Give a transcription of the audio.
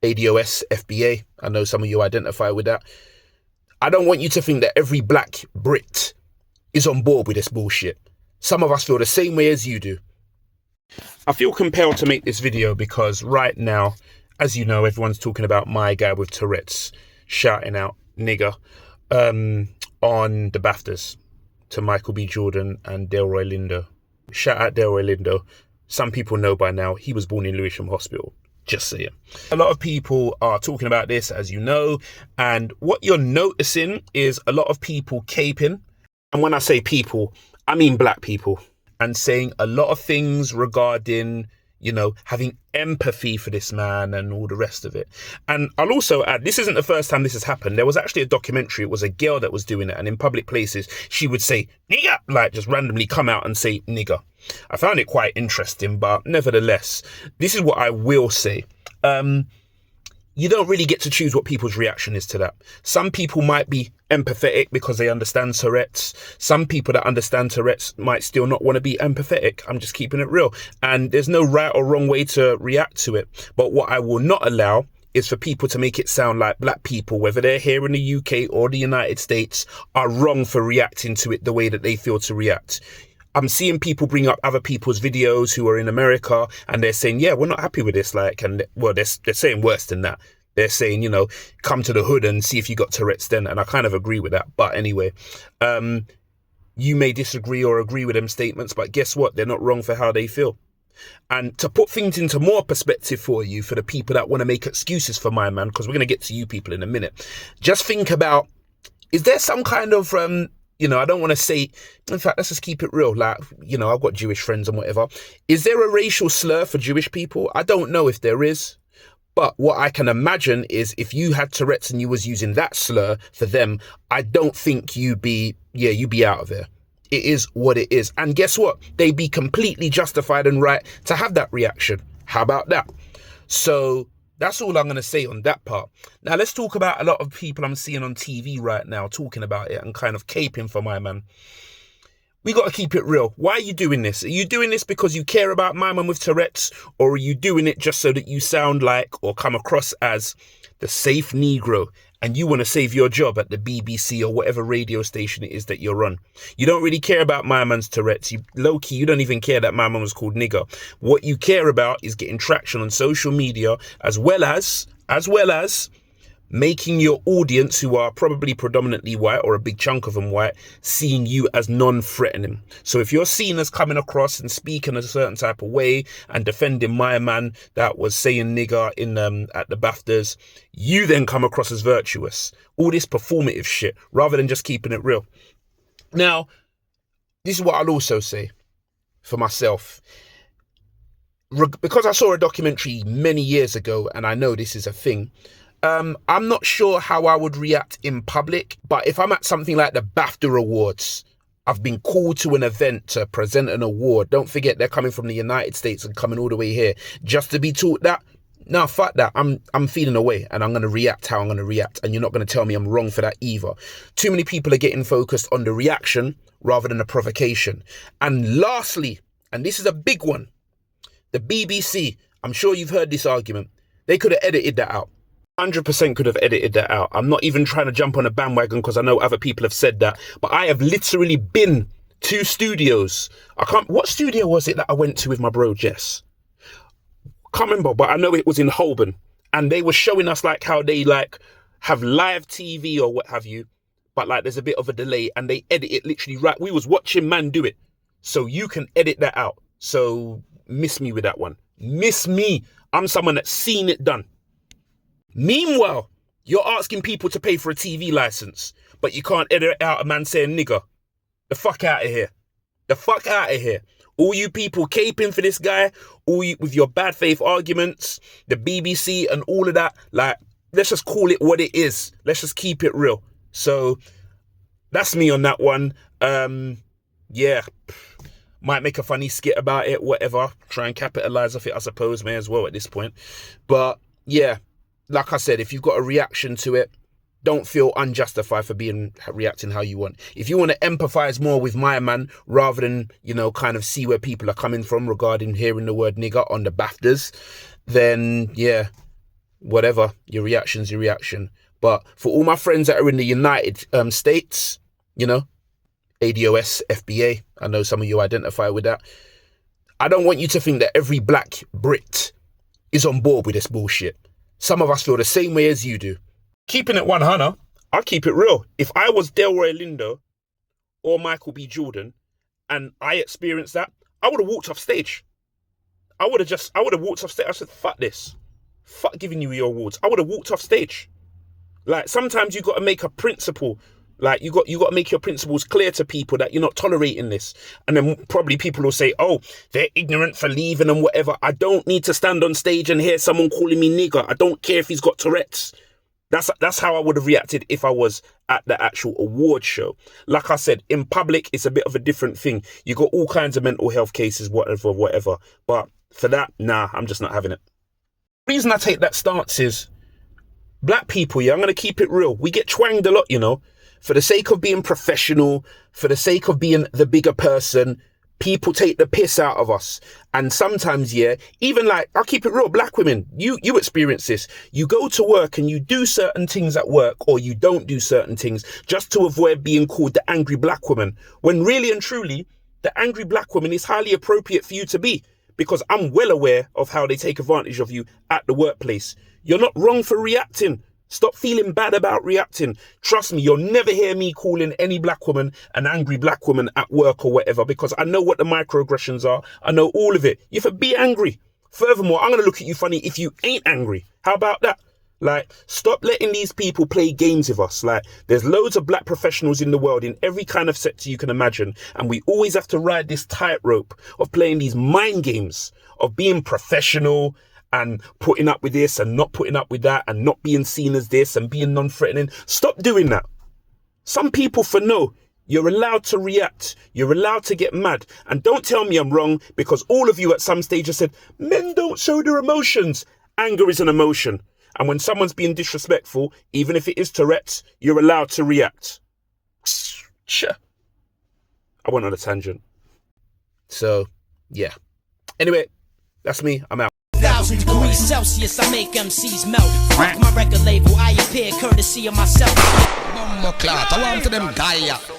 ADOS, FBA. I know some of you identify with that. I don't want you to think that every black Brit is on board with this bullshit. Some of us feel the same way as you do. I feel compelled to make this video because right now, as you know, everyone's talking about my guy with Tourette's shouting out nigger on the BAFTAs to Michael B. Jordan and Delroy Lindo. Shout out Delroy Lindo. Some people know by now he was born in Lewisham Hospital. Just saying. A lot of people are talking about this, as you know, and what you're noticing is a lot of people caping. And when I say people, I mean black people, and saying a lot of things regarding, you know, having empathy for this man and all the rest of it. And I'll also add, this isn't the first time this has happened. There was actually a documentary. It was a girl that was doing it. And in public places, she would say, nigger, like just randomly come out and say nigger. I found it quite interesting, but nevertheless, this is what I will say. You don't really get to choose what people's reaction is to that. Some people might be empathetic because they understand Tourette's. Some people that understand Tourette's might still not want to be empathetic. I'm just keeping it real. And there's no right or wrong way to react to it. But what I will not allow is for people to make it sound like black people, whether they're here in the UK or the United States, are wrong for reacting to it the way that they feel to react. I'm seeing people bring up other people's videos who are in America and they're saying, yeah, we're not happy with this. Like, and well, they're saying worse than that. They're saying, you know, come to the hood and see if you got Tourette's then. And I kind of agree with that. But anyway, you may disagree or agree with them statements, but guess what? They're not wrong for how they feel. And to put things into more perspective for you, for the people that want to make excuses for my man, because we're going to get to you people in a minute, just think about, is there some kind of, you know, I don't want to say, in fact, let's just keep it real. Like, you know, I've got Jewish friends and whatever. Is there a racial slur for Jewish people? I don't know if there is. But what I can imagine is if you had Tourette's and you was using that slur for them, I don't think you'd be out of there. It is what it is. And guess what? They'd be completely justified and right to have that reaction. How about that? So that's all I'm going to say on that part. Now, let's talk about a lot of people I'm seeing on TV right now talking about it and kind of caping for my man. We got to keep it real. Why are you doing this? Are you doing this because you care about my man with Tourette's, or are you doing it just so that you sound like or come across as the safe Negro and you want to save your job at the BBC or whatever radio station it is that you're on? You don't really care about my man's Tourette's. Low-key, you don't even care that my man was called nigger. What you care about is getting traction on social media as well as making your audience, who are probably predominantly white or a big chunk of them white, seeing you as non-threatening. So if you're seen as coming across and speaking a certain type of way and defending my man that was saying nigger in at the BAFTAs, you then come across as virtuous. All this performative shit rather than just keeping it real. Now, this is what I'll also say for myself. Because I saw a documentary many years ago and I know this is a thing, I'm not sure how I would react in public, but if I'm at something like the BAFTA Awards, I've been called to an event to present an award. Don't forget, they're coming from the United States and coming all the way here just to be taught that. No, fuck that. I'm feeling away and I'm going to react how I'm going to react. And you're not going to tell me I'm wrong for that either. Too many people are getting focused on the reaction rather than the provocation. And lastly, and this is a big one, the BBC, I'm sure you've heard this argument. They could have edited that out. 100% could have edited that out. I'm not even trying to jump on a bandwagon because I know other people have said that, but I have literally been to studios. What studio was it that I went to with my bro Jess? Can't remember, but I know it was in Holborn, and they were showing us like how they like have live TV or what have you, but like there's a bit of a delay and they edit it literally right. We was watching man do it. So you can edit that out. So miss me with that one. Miss me. I'm someone that's seen it done. Meanwhile, you're asking people to pay for a TV license, but you can't edit out a man saying nigger. The fuck out of here. The fuck out of here. All you people caping for this guy, all you with your bad faith arguments, the BBC and all of that, like, let's just call it what it is. Let's just keep it real. So that's me on that one. Yeah, might make a funny skit about it, whatever. Try and capitalize off it, I suppose, may as well at this point. But yeah, like I said, if you've got a reaction to it, don't feel unjustified for reacting how you want. If you want to empathize more with my man, rather than, you know, kind of see where people are coming from regarding hearing the word nigger on the BAFTAs, then yeah, whatever, your reaction's your reaction. But for all my friends that are in the United States, you know, ADOS, FBA, I know some of you identify with that. I don't want you to think that every black Brit is on board with this bullshit. Some of us feel the same way as you do. Keeping it 100, I'll keep it real. If I was Delroy Lindo or Michael B. Jordan and I experienced that, I would have walked off stage. I would have walked off stage. I said, fuck this. Fuck giving you your awards. I would have walked off stage. Like, sometimes you got to make a principle. Like, you got to make your principles clear to people that you're not tolerating this. And then probably people will say, oh, they're ignorant for leaving and whatever. I don't need to stand on stage and hear someone calling me nigger. I don't care if he's got Tourette's. That's how I would have reacted if I was at the actual award show. Like I said, in public, it's a bit of a different thing. You got all kinds of mental health cases, whatever. But for that, nah, I'm just not having it. The reason I take that stance is black people, yeah, I'm going to keep it real. We get twanged a lot, you know, for the sake of being professional, for the sake of being the bigger person. People take the piss out of us. And sometimes, yeah, even like, I'll keep it real, black women, you experience this. You go to work and you do certain things at work, or you don't do certain things just to avoid being called the angry black woman. When really and truly, the angry black woman is highly appropriate for you to be, because I'm well aware of how they take advantage of you at the workplace. You're not wrong for reacting. Stop feeling bad about reacting. Trust me, you'll never hear me calling any black woman an angry black woman at work or whatever, because I know what the microaggressions are. I know all of it. You have to be angry. Furthermore, I'm going to look at you funny if you ain't angry. How about that? Like, stop letting these people play games with us. Like, there's loads of black professionals in the world in every kind of sector you can imagine. And we always have to ride this tightrope of playing these mind games of being professional and putting up with this and not putting up with that and not being seen as this and being non-threatening. Stop doing that. Some people, for no, you're allowed to react. You're allowed to get mad. And don't tell me I'm wrong, because all of you at some stage have said, men don't show their emotions. Anger is an emotion. And when someone's being disrespectful, even if it is Tourette's, you're allowed to react. I went on a tangent. So, yeah. Anyway, that's me. I'm out. 1,000 degrees Celsius, I make MCs melt. Fuck my record label, I appear courtesy of myself. Bumbo clot, I want to them die.